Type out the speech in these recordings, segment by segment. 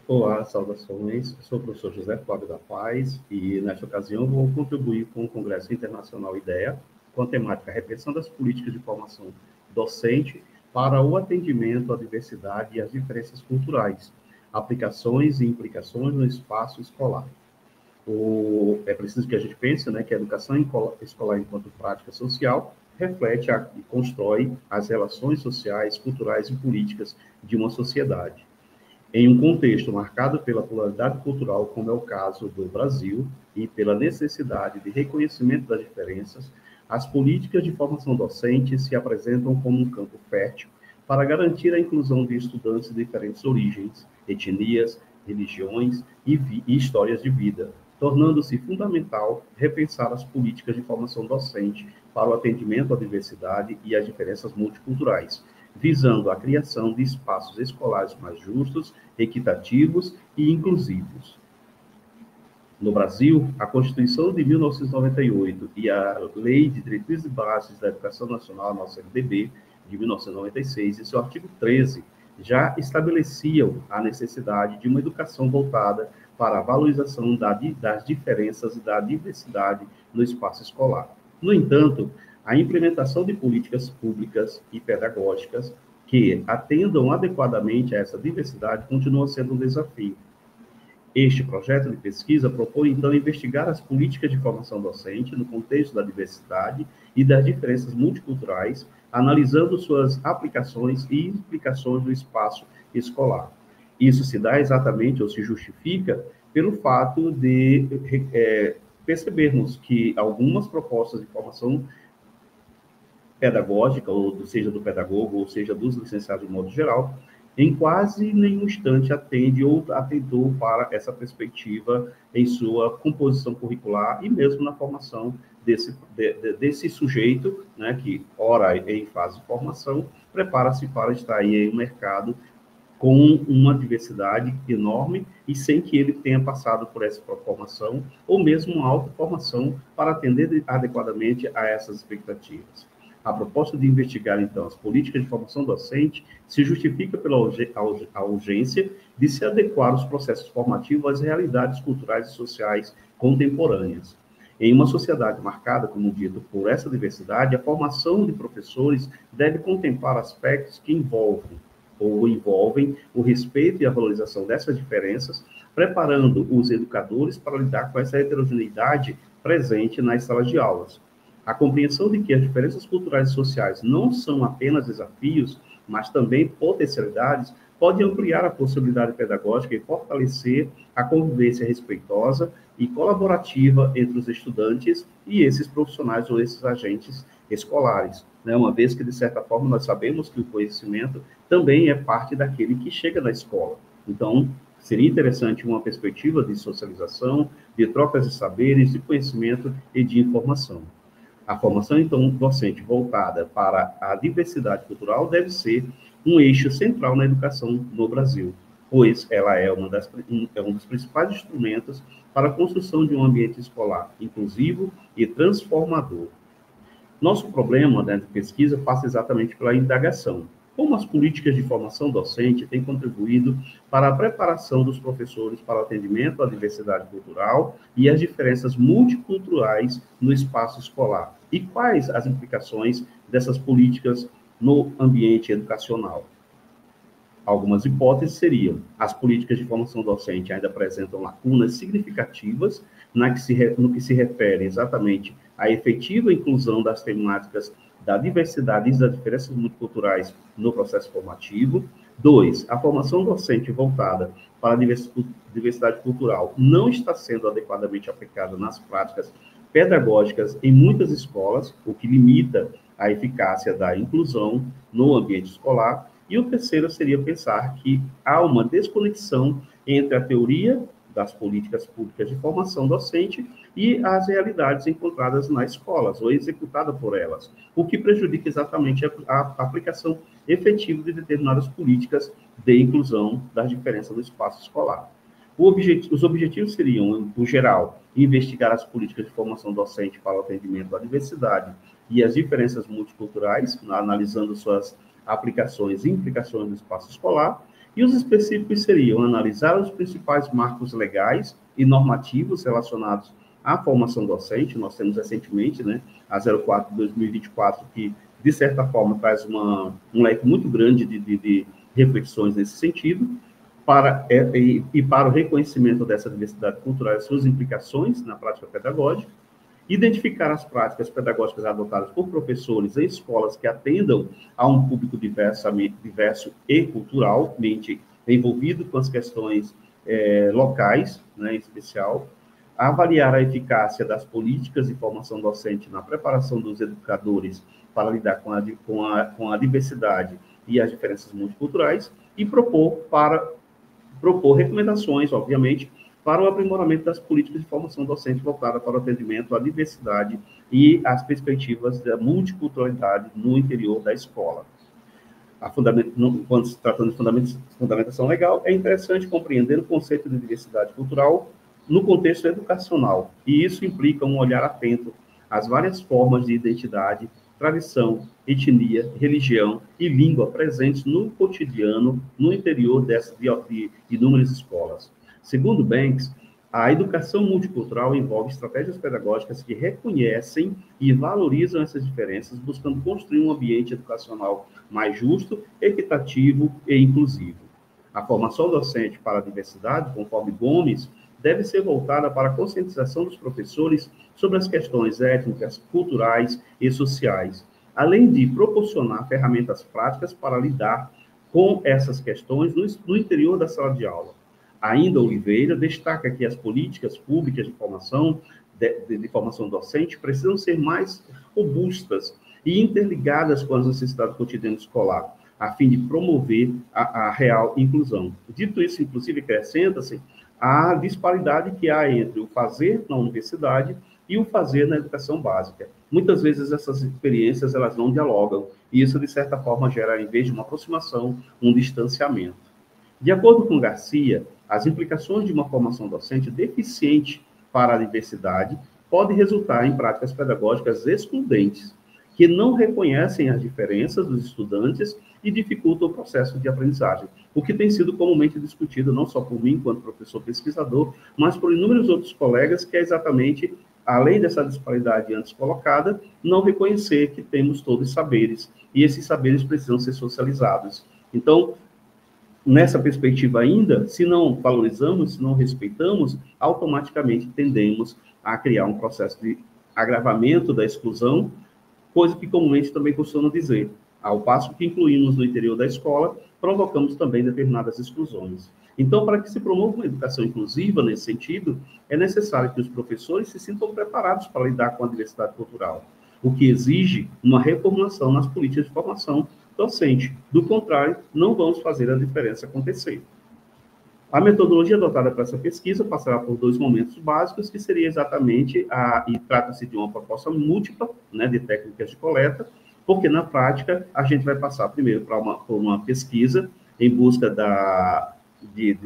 Olá, saudações. Eu sou o professor José Flávio da Paz e, nesta ocasião, vou contribuir com o Congresso Internacional IDEA, com a temática Repensando as Políticas de Formação Docente para o Atendimento à Diversidade e às Diferenças Culturais, Aplicações e Implicações no Espaço Escolar. É preciso que a gente pense, né, que a educação escolar enquanto prática social reflete e constrói as relações sociais, culturais e políticas de uma sociedade. Em um contexto marcado pela pluralidade cultural, como é o caso do Brasil, e pela necessidade de reconhecimento das diferenças, as políticas de formação docente se apresentam como um campo fértil para garantir a inclusão de estudantes de diferentes origens, etnias, religiões e histórias de vida, tornando-se fundamental repensar as políticas de formação docente para o atendimento à diversidade e às diferenças multiculturais, visando a criação de espaços escolares mais justos, equitativos e inclusivos. No Brasil, a Constituição de 1998 e a Lei de Diretrizes e Bases da Educação Nacional, a nossa LDB, de 1996, e seu artigo 13, já estabeleciam a necessidade de uma educação voltada para a valorização das diferenças e da diversidade no espaço escolar. No entanto, a implementação de políticas públicas e pedagógicas que atendam adequadamente a essa diversidade continua sendo um desafio. Este projeto de pesquisa propõe, então, investigar as políticas de formação docente no contexto da diversidade e das diferenças multiculturais, analisando suas aplicações e implicações no espaço escolar. Isso se dá exatamente, ou se justifica, pelo fato de percebermos que algumas propostas de formação pedagógica, ou seja, do pedagogo, ou seja, dos licenciados de modo geral, em quase nenhum instante atende ou atentou para essa perspectiva em sua composição curricular e mesmo na formação desse sujeito, né, que, ora em fase de formação, prepara-se para estar aí em um mercado com uma diversidade enorme e sem que ele tenha passado por essa formação ou mesmo uma autoformação para atender adequadamente a essas expectativas. A proposta de investigar, então, as políticas de formação docente se justifica pela urgência de se adequar os processos formativos às realidades culturais e sociais contemporâneas. Em uma sociedade marcada, como dito, por essa diversidade, a formação de professores deve contemplar aspectos que envolvem o respeito e a valorização dessas diferenças, preparando os educadores para lidar com essa heterogeneidade presente nas salas de aulas. A compreensão de que as diferenças culturais e sociais não são apenas desafios, mas também potencialidades, pode ampliar a possibilidade pedagógica e fortalecer a convivência respeitosa e colaborativa entre os estudantes e esses profissionais ou esses agentes escolares, né? Uma vez que, de certa forma, nós sabemos que o conhecimento também é parte daquele que chega na escola. Então, seria interessante uma perspectiva de socialização, de trocas de saberes, de conhecimento e de informação. A formação, então, docente voltada para a diversidade cultural deve ser um eixo central na educação no Brasil, pois ela é um dos principais instrumentos para a construção de um ambiente escolar inclusivo e transformador. Nosso problema, né, de pesquisa passa exatamente pela indagação. Como as políticas de formação docente têm contribuído para a preparação dos professores para o atendimento à diversidade cultural e às diferenças multiculturais no espaço escolar? E quais as implicações dessas políticas no ambiente educacional? Algumas hipóteses seriam: as políticas de formação docente ainda apresentam lacunas significativas no que se refere exatamente à efetiva inclusão das temáticas da diversidade e das diferenças multiculturais no processo formativo. 2, a formação docente voltada para a diversidade cultural não está sendo adequadamente aplicada nas práticas pedagógicas em muitas escolas, o que limita a eficácia da inclusão no ambiente escolar. E o terceiro seria pensar que há uma desconexão entre a teoria das políticas públicas de formação docente e as realidades encontradas nas escolas ou executada por elas, o que prejudica exatamente a aplicação efetiva de determinadas políticas de inclusão das diferenças do espaço escolar. Os objetivos seriam, no geral, investigar as políticas de formação docente para o atendimento à diversidade e às diferenças multiculturais, analisando suas aplicações e implicações no espaço escolar, E os específicos seriam analisar os principais marcos legais e normativos relacionados à formação docente. Nós temos recentemente, né, a 04 de 2024, que, de certa forma, traz um leque muito grande de reflexões nesse sentido, para o reconhecimento dessa diversidade cultural e suas implicações na prática pedagógica, identificar as práticas pedagógicas adotadas por professores em escolas que atendam a um público diverso e culturalmente envolvido com as questões locais, né, em especial, avaliar a eficácia das políticas de formação docente na preparação dos educadores para lidar com a diversidade e as diferenças multiculturais, e propor recomendações, obviamente, para o aprimoramento das políticas de formação docente voltada para o atendimento à diversidade e às perspectivas da multiculturalidade no interior da escola. Quando se trata de fundamentação legal, é interessante compreender o conceito de diversidade cultural no contexto educacional, e isso implica um olhar atento às várias formas de identidade, tradição, etnia, religião e língua presentes no cotidiano, no interior de inúmeras escolas. Segundo Banks, a educação multicultural envolve estratégias pedagógicas que reconhecem e valorizam essas diferenças, buscando construir um ambiente educacional mais justo, equitativo e inclusivo. A formação docente para a diversidade, conforme Gomes, deve ser voltada para a conscientização dos professores sobre as questões étnicas, culturais e sociais, além de proporcionar ferramentas práticas para lidar com essas questões no interior da sala de aula. Ainda Oliveira destaca que as políticas públicas de formação docente precisam ser mais robustas e interligadas com as necessidades do cotidiano escolar, a fim de promover a real inclusão. Dito isso, inclusive, acrescenta-se a disparidade que há entre o fazer na universidade e o fazer na educação básica. Muitas vezes essas experiências elas não dialogam, e isso, de certa forma, gera, em vez de uma aproximação, um distanciamento. De acordo com Garcia, as implicações de uma formação docente deficiente para a diversidade podem resultar em práticas pedagógicas excludentes, que não reconhecem as diferenças dos estudantes e dificultam o processo de aprendizagem, o que tem sido comumente discutido não só por mim, enquanto professor pesquisador, mas por inúmeros outros colegas, que é exatamente, além dessa disparidade antes colocada, não reconhecer que temos todos saberes, e esses saberes precisam ser socializados. Então, nessa perspectiva ainda, se não valorizamos, se não respeitamos, automaticamente tendemos a criar um processo de agravamento da exclusão, coisa que comumente também costumam dizer. Ao passo que incluímos no interior da escola, provocamos também determinadas exclusões. Então, para que se promova uma educação inclusiva nesse sentido, é necessário que os professores se sintam preparados para lidar com a diversidade cultural, o que exige uma reformulação nas políticas de formação docente. Do contrário, não vamos fazer a diferença acontecer. A metodologia adotada para essa pesquisa passará por dois momentos básicos, que seria exatamente e trata-se de uma proposta múltipla, né, de técnicas de coleta, porque na prática a gente vai passar primeiro por uma pesquisa em busca de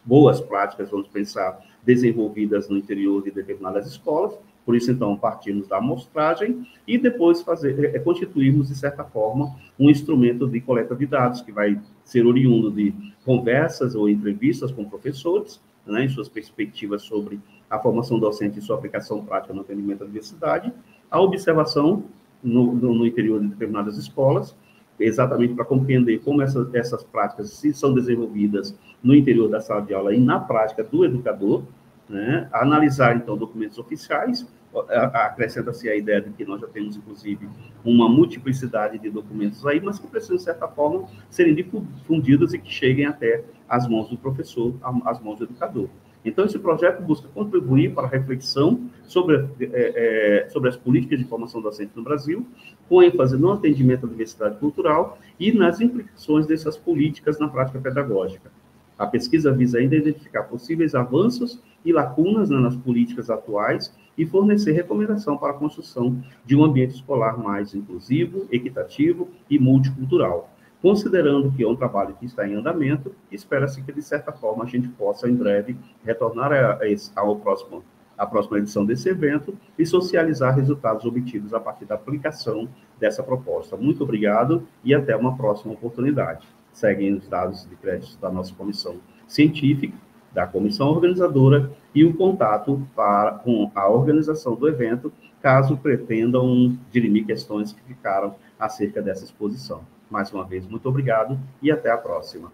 boas práticas, vamos pensar, desenvolvidas no interior de determinadas escolas. Por isso, então, partimos da amostragem e depois constituirmos, de certa forma, um instrumento de coleta de dados, que vai ser oriundo de conversas ou entrevistas com professores, né, em suas perspectivas sobre a formação docente e sua aplicação prática no atendimento à diversidade, a observação no interior de determinadas escolas, exatamente para compreender como essas práticas se são desenvolvidas no interior da sala de aula e na prática do educador, né? Analisar, então, documentos oficiais, acrescenta-se a ideia de que nós já temos, inclusive, uma multiplicidade de documentos aí, mas que precisam, de certa forma, serem difundidos e que cheguem até as mãos do professor, às mãos do educador. Então, esse projeto busca contribuir para a reflexão sobre as políticas de formação docente no Brasil, com ênfase no atendimento à diversidade cultural e nas implicações dessas políticas na prática pedagógica. A pesquisa visa ainda identificar possíveis avanços e lacunas, né, nas políticas atuais e fornecer recomendação para a construção de um ambiente escolar mais inclusivo, equitativo e multicultural. Considerando que é um trabalho que está em andamento, espera-se que, de certa forma, a gente possa, em breve, retornar à próxima edição desse evento e socializar resultados obtidos a partir da aplicação dessa proposta. Muito obrigado e até uma próxima oportunidade. seguem os dados de crédito da nossa comissão científica, da comissão organizadora e o contato com a organização do evento, caso pretendam dirimir questões que ficaram acerca dessa exposição. Mais uma vez, muito obrigado e até a próxima.